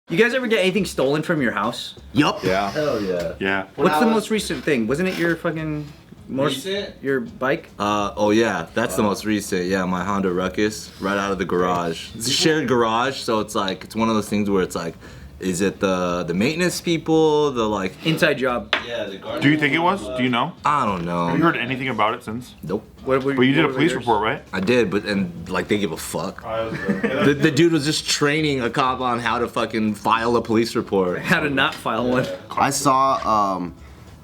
You guys ever get anything stolen from your house? Yup. Yeah. Hell yeah. Yeah. What's the most recent thing? Wasn't it your fucking Recent? your bike? Oh yeah, that's the most recent. Yeah, my Honda Ruckus, right out of the garage. It's a shared garage, so it's like it's one of those things where it's like, is it the maintenance people, the like Inside job. Yeah, the garden. Do you think it was? Do you know? I don't know. Have you heard anything about it since? Nope. What, But you did a what were police yours? report, right? I did, but and like they give a fuck. The dude was just training a cop on how to fucking file a police report. How to not file one. I saw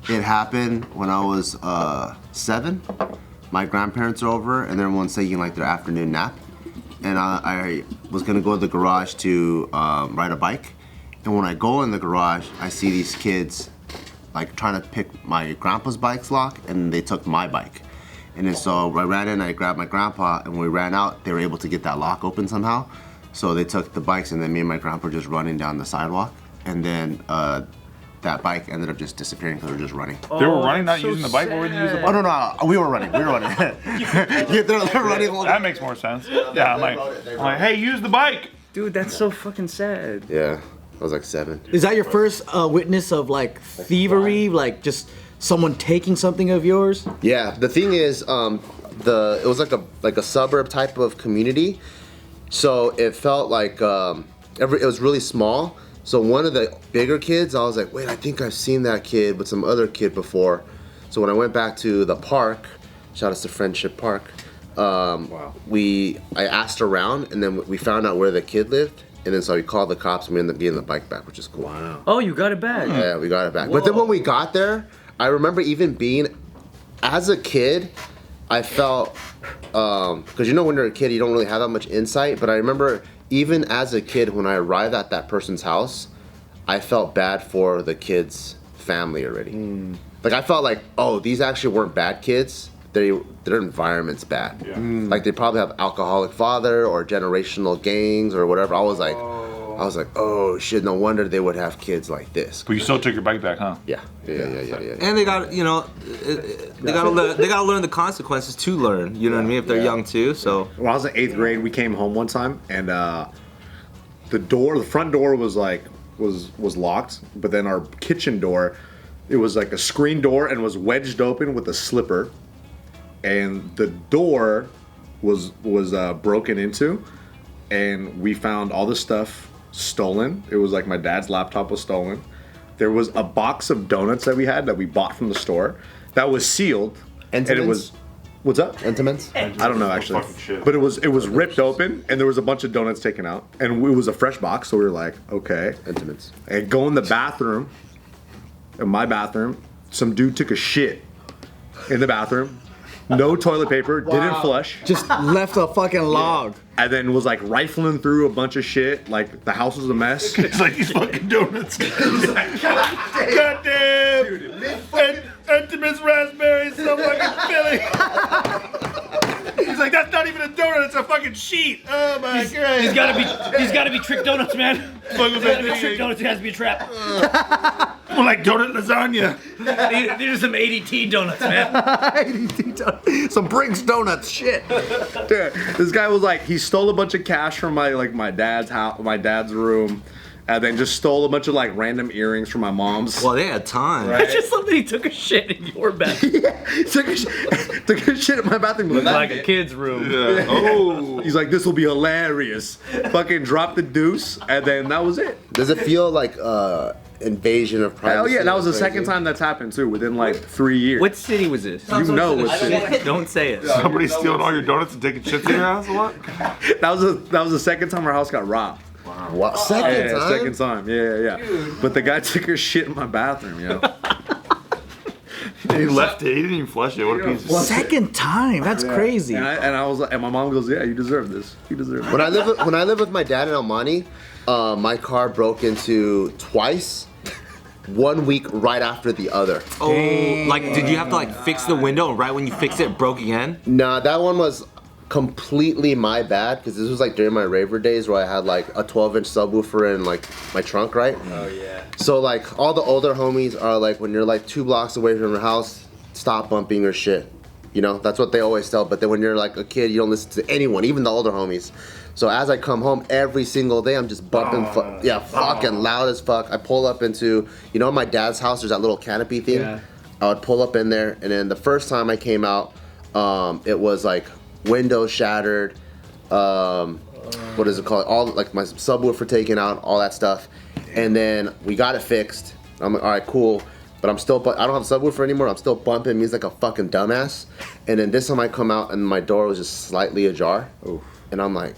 it happen when I was 7. My grandparents are over and everyone's taking like their afternoon nap. And I was gonna go to the garage to ride a bike. And when I go in the garage, I see these kids like trying to pick my grandpa's bike's lock, and they took my bike. And then so I ran in, I grabbed my grandpa, and when we ran out, they were able to get that lock open somehow. So they took the bikes, and then me and my grandpa were just running down the sidewalk. And then that bike ended up just disappearing because we were just running. They were running, not using the bike. What were they using the Oh bike? no, we were running. We were running. Yeah, they're running. That makes more sense. Yeah, I'm like, hey, use the bike. Dude, that's so fucking sad. Yeah, I was like 7. Is that your first witness of like thievery, like just someone taking something of yours? Yeah, the thing is, it was like a suburb type of community, so it felt like it was really small. So one of the bigger kids, I was like, wait, I think I've seen that kid with some other kid before. So when I went back to the park, shout out to Friendship Park, I asked around, and then we found out where the kid lived, and then so we called the cops, and we ended up getting the bike back, which is cool. Wow. Oh, you got it back. Yeah, we got it back. But then when we got there, I remember even being, as a kid, I felt, because you know when you're a kid, you don't really have that much insight, but I remember even as a kid, when I arrived at that person's house, I felt bad for the kid's family already. Like I felt like, oh, these actually weren't bad kids. Their environment's bad. Yeah. Like they probably have alcoholic father or generational gangs or whatever. I was like, oh shit, no wonder they would have kids like this. But you still took your bike back, huh? Yeah. And they got, you know, they gotta learn the consequences to learn. You know what I mean? If they're young too. So When I was in 8th grade, we came home one time, and the front door was locked, but then our kitchen door, it was like a screen door and was wedged open with a slipper, and the door was broken into, and we found all the stuff stolen. It was like my dad's laptop was stolen. There was a box of donuts that we had that we bought from the store that was sealed, and it was. What's up? Entenmann's? I don't know actually, Fucking shit. but it was ripped open, and there was a bunch of donuts taken out, and it was a fresh box. So we were like, okay. Entenmann's. And go in the bathroom, in my bathroom, some dude took a shit in the bathroom, no toilet paper, didn't flush, Just left a fucking log. and then was like rifling through a bunch of shit. Like the house was a mess. It's like these fucking donuts. God damn! Entenmann's raspberries, so fucking filling. He's like, that's not even a donut, it's a fucking sheet. Oh my god. He's gotta be trick donuts, man. It's gotta be trick donuts. It has to be a trap. More like donut lasagna. These are some ADT donuts, man. Some Brinks donuts, shit. Dude, this guy was like, he stole a bunch of cash from my dad's house, my dad's room, and then just stole a bunch of like random earrings from my mom's. well, they had time. I just love that he took a shit in your bathroom. took a shit in my bathroom. Like a kid's room. Yeah. Oh. He's like, this will be hilarious. Fucking dropped the deuce, and then that was it. Does it feel like invasion of privacy? Hell yeah, that was the Crazy? second time that's happened too, within like 3 years. What city was this? You know what shit. Don't say it. Somebody stealing all your donuts and taking shits in your house a lot? That was the second time our house got robbed. What? Second time? Second time. Yeah. But the guy took her shit in my bathroom, yo. He left it. He didn't even flush it. What a piece of shit. Second time. That's crazy. And I was like, and my mom goes, yeah, you deserve this. You deserve it. When I lived with my dad in El Monte, my car broke into twice, 1 week right after the other. Oh, like did you have to like fix the window and right when you fixed it broke again? Nah, that one was completely my bad because this was like during my raver days where I had like a 12-inch subwoofer in like my trunk, right? Oh yeah. So like all the older homies are like, when you're like 2 blocks away from your house, stop bumping your shit. You know, that's what they always tell. But then when you're like a kid, you don't listen to anyone, even the older homies. So as I come home every single day, I'm just bumping, fucking loud as fuck. I pull up into, you know, my dad's house, there's that little canopy thing. Yeah. I would pull up in there, and then the first time I came out, it was like windows shattered. What is it called? All like my subwoofer taken out, all that stuff. And then we got it fixed. I'm like, all right, cool. But I don't have a subwoofer anymore. I'm still bumping music like a fucking dumbass. And then this time I come out and my door was just slightly ajar. Oof. And I'm like,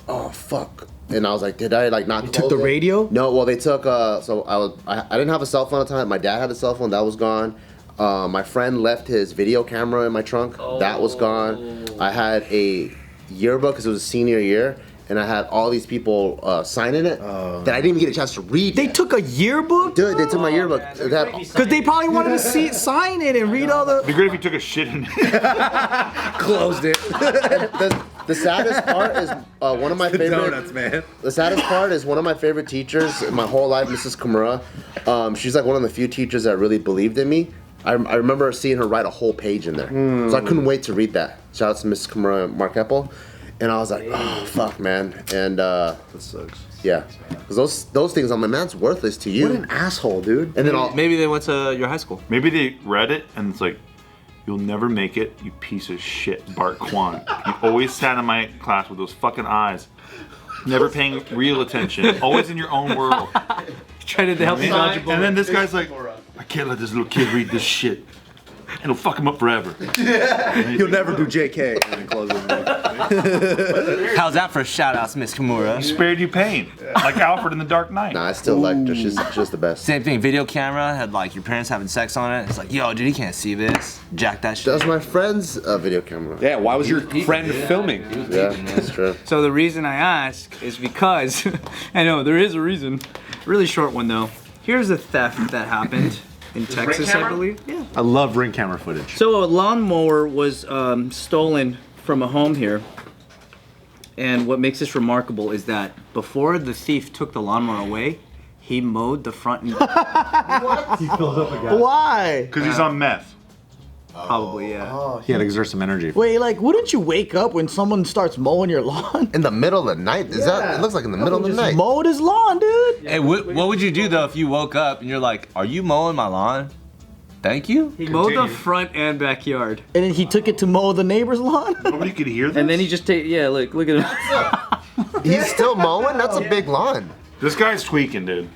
oh fuck. And I was like, did I like not? You took the radio? No. Well, they took. So I didn't have a cell phone at the time. My dad had a cell phone. That was gone. My friend left his video camera in my trunk. That was gone. I had a yearbook because it was a senior year. And I had all these people signing it that I didn't even get a chance to read. They took a yearbook? Dude, they took my yearbook. Because they probably wanted to sign it and read all the... It'd be great if you took a shit in it. Closed it. The saddest part is one of my favorite donuts, man. The saddest part is one of my favorite teachers in my whole life, Mrs. Kimura. She's like one of the few teachers that really believed in me. I remember seeing her write a whole page in there, so I couldn't wait to read that. Shout out to Mrs. Kimura and Mark Eppel. And I was like, oh fuck, man. And That sucks. yeah, because those things, I'm like, man, it's worthless to you. What an asshole, dude. And then Maybe they went to your high school. Maybe they read it and it's like, you'll never make it, you piece of shit, Bart Kwan. You always sat in my class with those fucking eyes, never paying real attention, always in your own world. Trying to help you dodge a And bullet. then this guy's like, I can't let this little kid read this shit. It'll fuck him up forever. You'll never do JK. And then close it. How's that for shout-outs, Miss Kimura? Spared you pain, like Alfred in The Dark Knight. nah, I still like her. She's just the best. Same thing, video camera, had like your parents having sex on it. It's like, yo, dude, he can't see this. Jack that shit. That's my friend's video camera. Yeah, why was your friend filming? Yeah, that's true. So the reason I ask is because, I know, there is a reason. Really short one though. Here's a theft that happened in Texas, I believe. Yeah. I love ring camera footage. So a lawnmower was stolen from a home here. And what makes this remarkable is that before the thief took the lawnmower away, he mowed the front and Why? Because he's on meth. probably, yeah. He had to exert some energy. Wait, like, wouldn't you wake up when someone starts mowing your lawn? In the middle of the night? Is that? It looks like in the middle of the night. Mowed his lawn, dude. Hey, what would you do though if you woke up and you're like, are you mowing my lawn? Thank you? He mowed the front and backyard. And then he took it to mow the neighbor's lawn? Nobody could hear this. And then he just look at him. He's still mowing? That's a big lawn. This guy's tweaking, dude.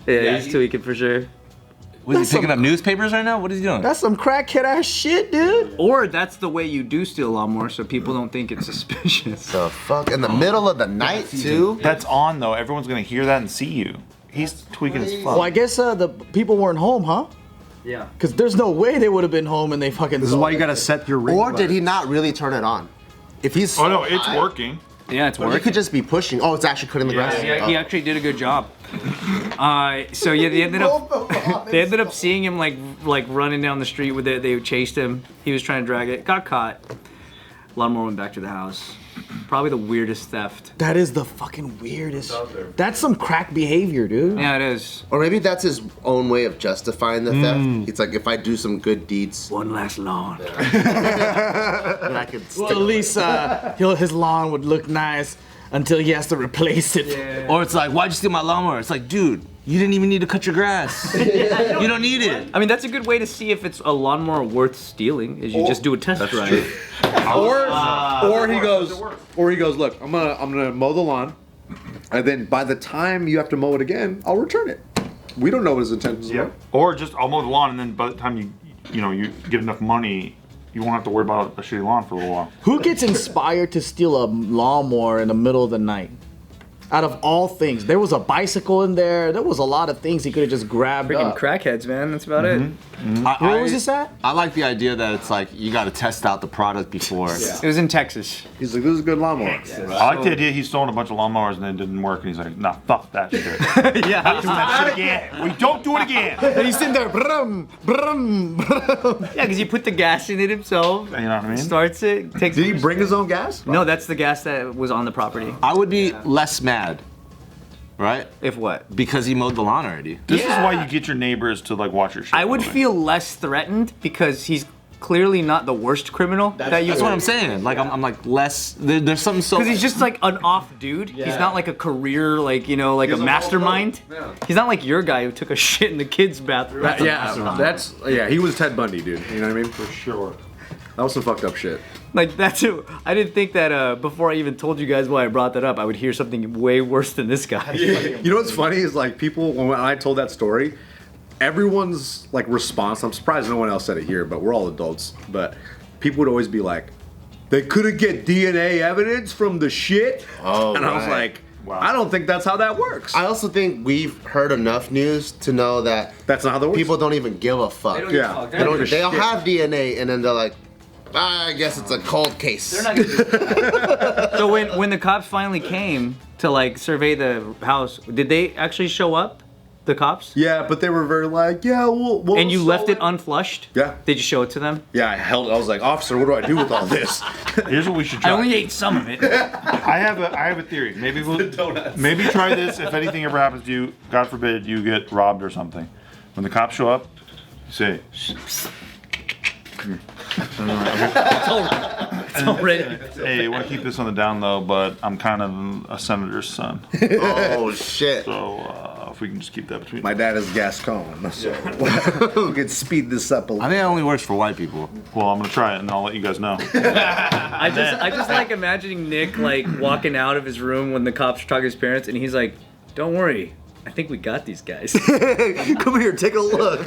Yeah, he's tweaking for sure. Was he picking up newspapers right now? What is he doing? That's some crackhead ass shit, dude. Or that's the way you do steal a lawnmower so people don't think it's suspicious. The fuck? In the middle of the night, too? That's on though. Everyone's gonna hear that and see you. He's tweaking as fuck. Well, I guess the people weren't home, huh? Yeah. Because there's no way they would have been home and they fucking. This is why you gotta set your ring. Or did he not really turn it on? If he's Oh no, it's working. Yeah, it's He working. could just be pushing. Oh, it's actually cutting the grass. Yeah, he actually did a good job. So yeah, they ended up seeing him like running down the street with it. They chased him. He was trying to drag it. Got caught. Lawnmower went back to the house. Probably the weirdest theft. That is the fucking weirdest. That's some crack behavior, dude. Yeah, it is. Or maybe that's his own way of justifying the theft. It's like, if I do some good deeds, One last lawn. then I could stick. Well, at least his lawn would look nice until he has to replace it. Or it's like, why'd you steal my lawnmower? It's like, dude, you didn't even need to cut your grass. You don't need it. I mean, that's a good way to see if it's a lawnmower worth stealing. Is you just do a test drive. Or he goes, look, I'm gonna mow the lawn, and then by the time you have to mow it again, I'll return it. We don't know what his intentions Yeah. are. Or just I'll mow the lawn and then by the time you get enough money, you won't have to worry about a shitty lawn for a little while. Who gets inspired to steal a lawnmower in the middle of the night? Out of all things, there was a bicycle in there. There was a lot of things he could have just grabbed Freaking up. crackheads, man. That's about it. Where was this at? I like the idea that it's like, you gotta test out the product before. It was in Texas. He's like, this is a good lawnmower. I like the idea he's stolen a bunch of lawnmowers and it didn't work and he's like, nah, fuck that shit. Yeah. Not doing that shit again. We don't do it again. And he's sitting there, brum, brum, brum. Yeah, because he put the gas in it himself. You know what I mean? Starts it. Takes. Did he bring his own gas? No, that's the gas that was on the property. I would be less mad, right? If what? Because he mowed the lawn already. This is why you get your neighbors to like watch your shit. I would by the way. feel less threatened because clearly not the worst criminal that you. That's what I'm saying. Like I'm like less. There's something so. Because he's just like an off dude. He's not like a career, like, you know, like a mastermind. He's not like your guy who took a shit in the kids' bathroom. He was Ted Bundy, dude. You know what I mean? For sure. That was some fucked up shit. Like, that's who. I didn't think that before I even told you guys why I brought that up, I would hear something way worse than this guy. You know what's funny is like people when I told that story, everyone's like response. I'm surprised no one else said it here, but we're all adults. But people would always be like, "They couldn't get DNA evidence from the shit," and I was like, Wow. "I don't think that's how that works." I also think we've heard enough news to know that That's not how that works. people don't even give a fuck. Yeah. They don't. They'll have DNA, and then they're like, I guess it's a cold case. They're not gonna do that. So when the cops finally came to like survey the house, did they actually show up? The cops? Yeah, but they were very like, yeah, we'll And you left it solve unflushed? Yeah. Did you show it to them? Yeah, I was like, officer, what do I do with all this? Here's what we should I try. only ate some of it. I have a theory. Maybe maybe try this. If anything ever happens to you, God forbid, you get robbed or something. When the cops show up, you say, It's already. "Hey, I want to keep this on the down low, but I'm kind of a senator's son. Oh shit! So if we can just keep that between." My dad is Gascon, so we can speed this up a I little. think it only works for white people. Well, I'm gonna try it, and I'll let you guys know. I just like imagining Nick like walking out of his room when the cops are talking to his parents, and he's like, "Don't worry, I think we got these guys." Come here, take a look.